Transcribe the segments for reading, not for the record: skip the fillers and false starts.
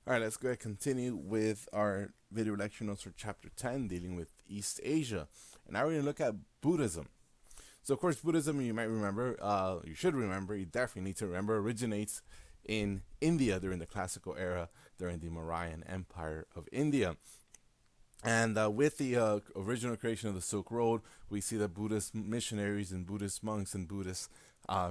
All right, let's go ahead and continue with our video lecture notes for chapter 10 dealing with East Asia. And now we're going to look at Buddhism. So, of course, Buddhism, you might remember, you should remember, you definitely need to remember, originates in India during the classical era, during the Mauryan Empire of India. And with the original creation of the Silk Road, we see that Buddhist missionaries and Buddhist monks and Buddhist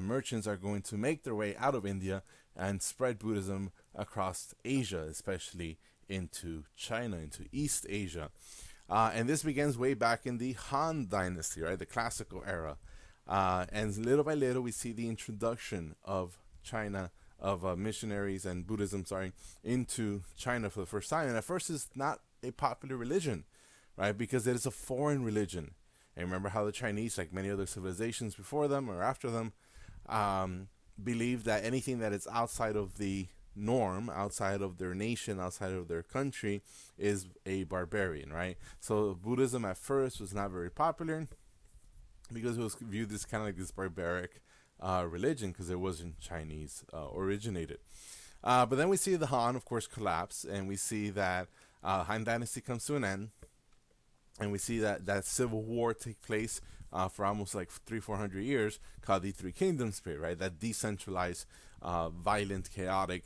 merchants are going to make their way out of India and spread Buddhism across Asia, especially into China, into East Asia. And this begins way back in the Han Dynasty, right, the classical era. And little by little, we see the introduction of China, of missionaries and Buddhism, sorry, into China for the first time. And at first, it's not a popular religion, right? Because it is a foreign religion. And remember how the Chinese, like many other civilizations before them or after them, believe that anything that is outside of the norm, outside of their nation, outside of their country, is a barbarian, right? So Buddhism at first was not very popular because it was viewed as kind of like this barbaric religion because it wasn't Chinese originated. But then we see the Han, of course, collapse, and we see that Han Dynasty comes to an end, and we see that civil war take place for almost like 300-400 years, called the Three Kingdoms period, right? That decentralized, violent, chaotic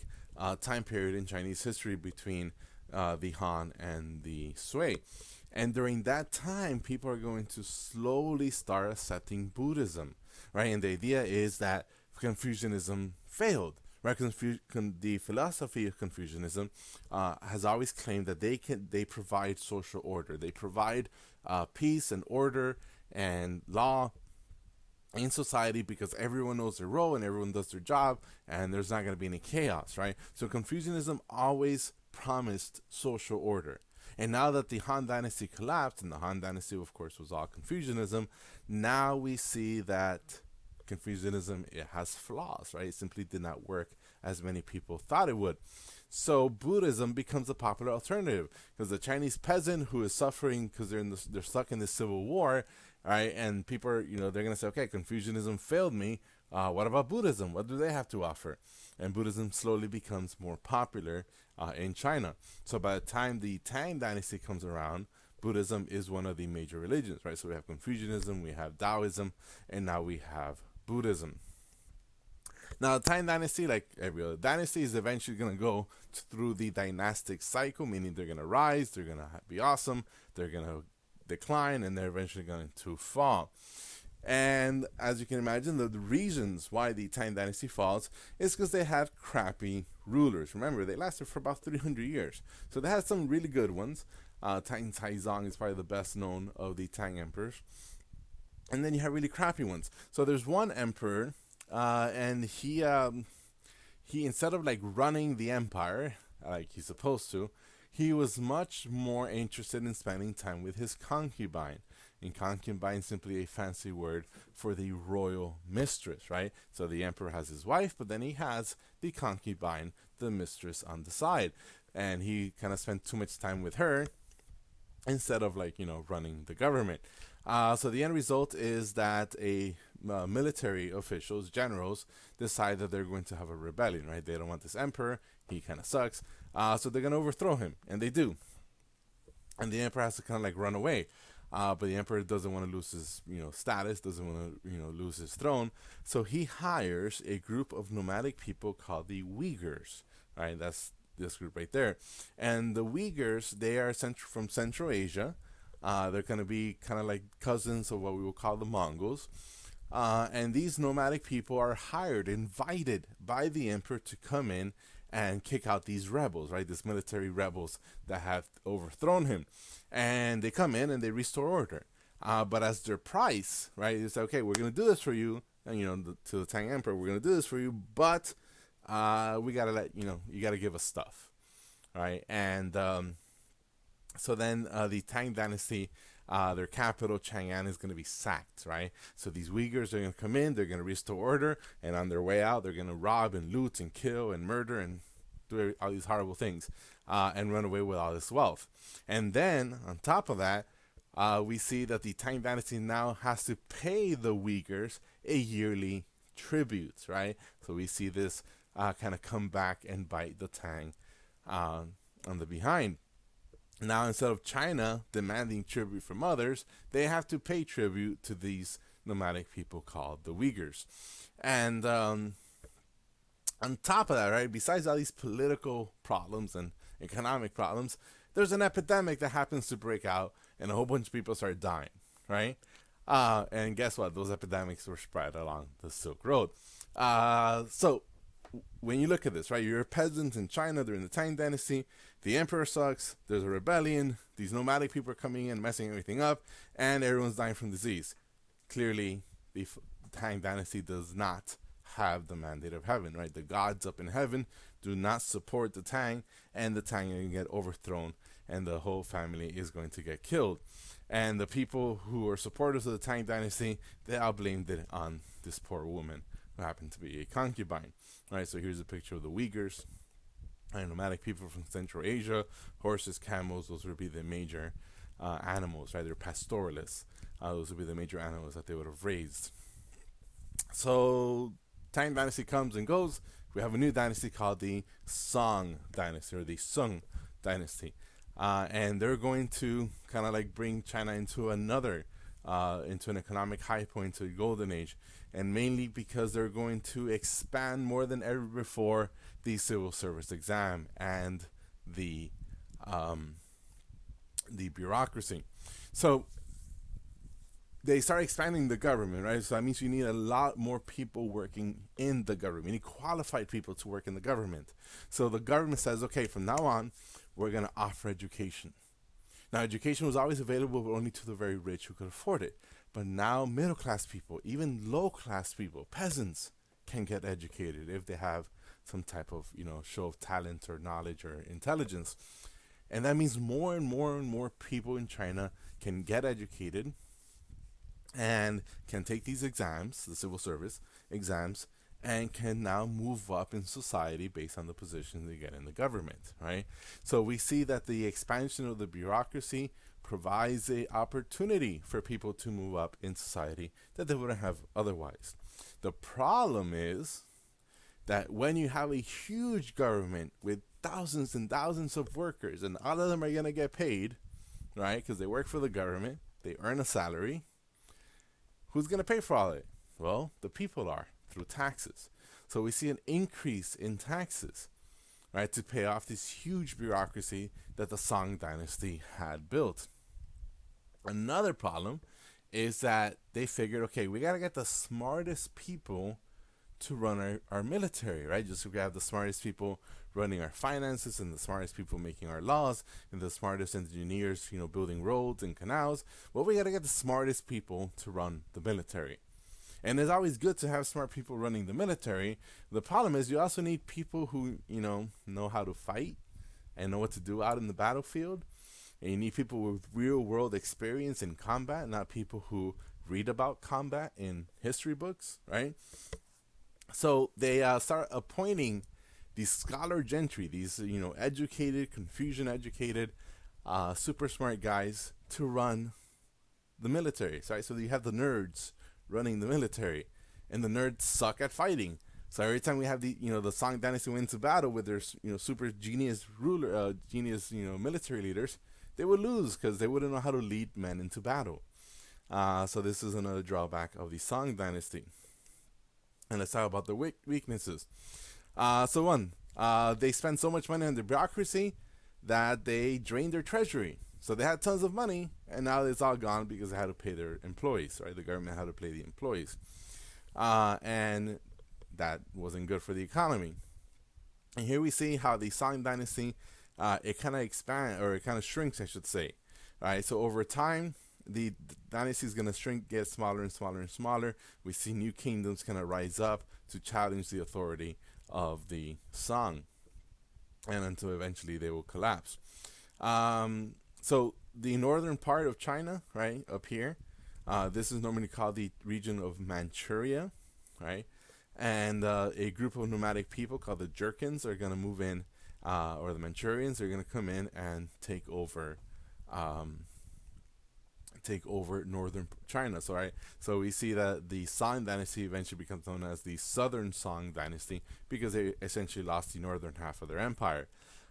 time period in Chinese history between the Han and the Sui. And during that time, people are going to slowly start accepting Buddhism, right? And the idea is that Confucianism failed, right? The philosophy of Confucianism has always claimed that they provide social order, they provide peace and order and law in society because everyone knows their role and everyone does their job and there's not going to be any chaos, right? So Confucianism always promised social order. And now that the Han Dynasty collapsed, and the Han Dynasty, of course, was all Confucianism, now we see that Confucianism, it has flaws, right? It simply did not work as many people thought it would. So Buddhism becomes a popular alternative because the Chinese peasant who is suffering because they're stuck in this civil war, right? And people are, they're gonna say, okay, Confucianism failed me. What about Buddhism? What do they have to offer? And Buddhism slowly becomes more popular in China. So by the time the Tang Dynasty comes around, Buddhism is one of the major religions, right? So we have Confucianism, we have Taoism, and now we have Buddhism. Now, the Tang Dynasty, like every other dynasty, is eventually going to go through the dynastic cycle, meaning they're going to rise, they're going to be awesome, they're going to decline, and they're eventually going to fall. And as you can imagine, the reasons why the Tang Dynasty falls is because they have crappy rulers. Remember, they lasted for about 300 years. So they had some really good ones. Tang Taizong is probably the best known of the Tang emperors. And then you have really crappy ones. So there's one emperor, and he instead of like running the empire like he's supposed to, he was much more interested in spending time with his concubine. And concubine is simply a fancy word for the royal mistress, right? So the emperor has his wife, but then he has the concubine, the mistress on the side. And he kind of spent too much time with her instead of like, running the government. So the end result is that a military officials, generals, decide that they're going to have a rebellion, right? They don't want this emperor. He kind of sucks. So they're going to overthrow him, and they do. And the emperor has to kind of like run away. But the emperor doesn't want to lose his, status, doesn't want to, lose his throne. So he hires a group of nomadic people called the Uyghurs, right? That's this group right there. And the Uyghurs, they are from Central Asia. They're going to be kind of like cousins of what we will call the Mongols. And these nomadic people are hired, invited by the emperor to come in and kick out these rebels, right? These military rebels that have overthrown him. And they come in and they restore order. But as their price, right, it's okay, we're going to do this for you. And, to the Tang Emperor, we're going to do this for you, but we got to you got to give us stuff, right? And so then the Tang Dynasty, their capital, Chang'an, is going to be sacked, right? So these Uyghurs are going to come in, they're going to restore order, and on their way out, they're going to rob and loot and kill and murder and do all these horrible things and run away with all this wealth. And then, on top of that, we see that the Tang Dynasty now has to pay the Uyghurs a yearly tribute, right? So we see this kind of come back and bite the Tang uh, on the behind. Now, instead of China demanding tribute from others, they have to pay tribute to these nomadic people called the Uyghurs. And on top of that, right, besides all these political problems and economic problems, there's an epidemic that happens to break out, and a whole bunch of people start dying, right? And guess what? Those epidemics were spread along the Silk Road. So when you look at this, right, you're a peasant in China during the Tang Dynasty. The emperor sucks. There's a rebellion. These nomadic people are coming in, messing everything up, and everyone's dying from disease. Clearly, the Tang Dynasty does not have the mandate of heaven, right? The gods up in heaven do not support the Tang, and the Tang are going to get overthrown, and the whole family is going to get killed. And the people who are supporters of the Tang Dynasty, they all blamed it on this poor woman who happened to be a concubine, right? So here's a picture of the Uyghurs, and nomadic people from Central Asia. Horses, camels, those would be the major animals, right? They're pastoralists. Those would be the major animals that they would have raised. So Tang Dynasty comes and goes. We have a new dynasty called the Song Dynasty, or the Sung Dynasty. And they're going to kind of like bring China into into an economic high point, to a golden age. And mainly because they're going to expand more than ever before the civil service exam and the bureaucracy. So they start expanding the government, right? So that means you need a lot more people working in the government. You need qualified people to work in the government. So the government says, okay, from now on, we're going to offer education. Now, education was always available, but only to the very rich who could afford it. But now middle-class people, even low-class people, peasants, can get educated if they have some type of, show of talent or knowledge or intelligence. And that means more and more and more people in China can get educated and can take these exams, the civil service exams, and can now move up in society based on the position they get in the government, right? So we see that the expansion of the bureaucracy provides a opportunity for people to move up in society that they wouldn't have otherwise. The problem is that when you have a huge government with thousands and thousands of workers, and all of them are going to get paid, right, because they work for the government, they earn a salary, who's going to pay for all of it? Well, the people are, through taxes. So we see an increase in taxes, right, to pay off this huge bureaucracy that the Song Dynasty had built. Another problem is that they figured, okay, we got to get the smartest people to run our military, right? Just so we have the smartest people running our finances, and the smartest people making our laws, and the smartest engineers, building roads and canals. Well, we got to get the smartest people to run the military. And it's always good to have smart people running the military. The problem is you also need people who, know how to fight and know what to do out in the battlefield. And you need people with real world experience in combat, not people who read about combat in history books, right? So they start appointing these scholar gentry, these, educated, Confucian-educated, super smart guys to run the military, right? So you have the nerds running the military, and the nerds suck at fighting. So every time we have the Song Dynasty went into battle with their super genius military leaders, they would lose because they wouldn't know how to lead men into battle. So this is another drawback of the Song Dynasty. And let's talk about the weaknesses. They spend so much money on the bureaucracy that they drained their treasury. So they had tons of money, and now it's all gone because they had to pay their employees, right? The government had to pay the employees. And that wasn't good for the economy. And here we see how the Song Dynasty, it kind of shrinks, I should say. Right? So over time, the dynasty is going to shrink, get smaller and smaller and smaller. We see new kingdoms kind of rise up to challenge the authority of the Song, and until eventually they will collapse. So the northern part of China, right, up here, this is normally called the region of Manchuria, right? And a group of nomadic people called the Jurchens are going to move in, or the Manchurians are going to come in and take over northern China. So we see that the Song Dynasty eventually becomes known as the Southern Song Dynasty because they essentially lost the northern half of their empire.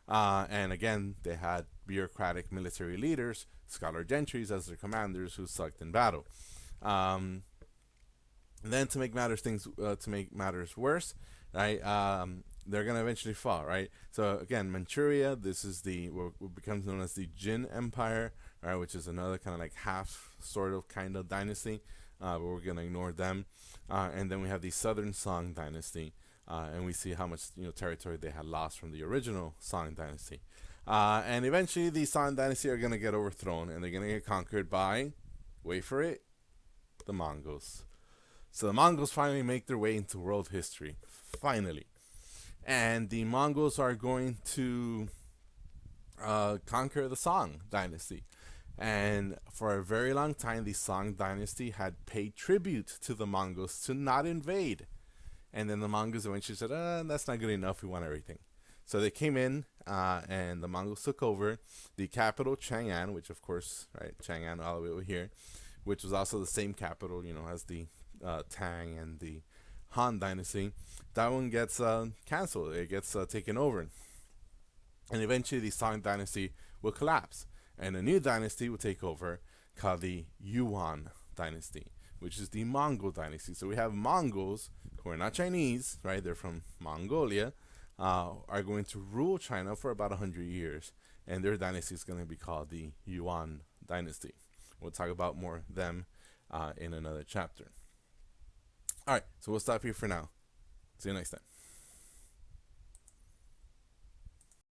And again, they had bureaucratic military leaders, scholar gentries as their commanders who sucked in battle. Um, then to make matters worse, right? They're gonna eventually fall, right? So again, Manchuria. This is the what becomes known as the Jin Empire, right? Which is another kind of like half, sort of, kind of dynasty, but we're gonna ignore them. And then we have the Southern Song Dynasty, and we see how much territory they had lost from the original Song Dynasty. And eventually, the Song Dynasty are gonna get overthrown, and they're gonna get conquered by, wait for it, the Mongols. So the Mongols finally make their way into world history, finally. And the Mongols are going to conquer the Song dynasty. And for a very long time, the Song dynasty had paid tribute to the Mongols to not invade. And then the Mongols eventually said, that's not good enough, we want everything. So they came in, and the Mongols took over the capital, Chang'an, which of course, right, Chang'an all the way over here, which was also the same capital, as the Tang and the Han dynasty. That one gets canceled. It gets taken over. And eventually the Song dynasty will collapse. And a new dynasty will take over called the Yuan dynasty, which is the Mongol dynasty. So we have Mongols, who are not Chinese, right? They're from Mongolia, are going to rule China for about 100 years. And their dynasty is going to be called the Yuan dynasty. We'll talk about more of them in another chapter. All right, so we'll stop here for now. See you next time.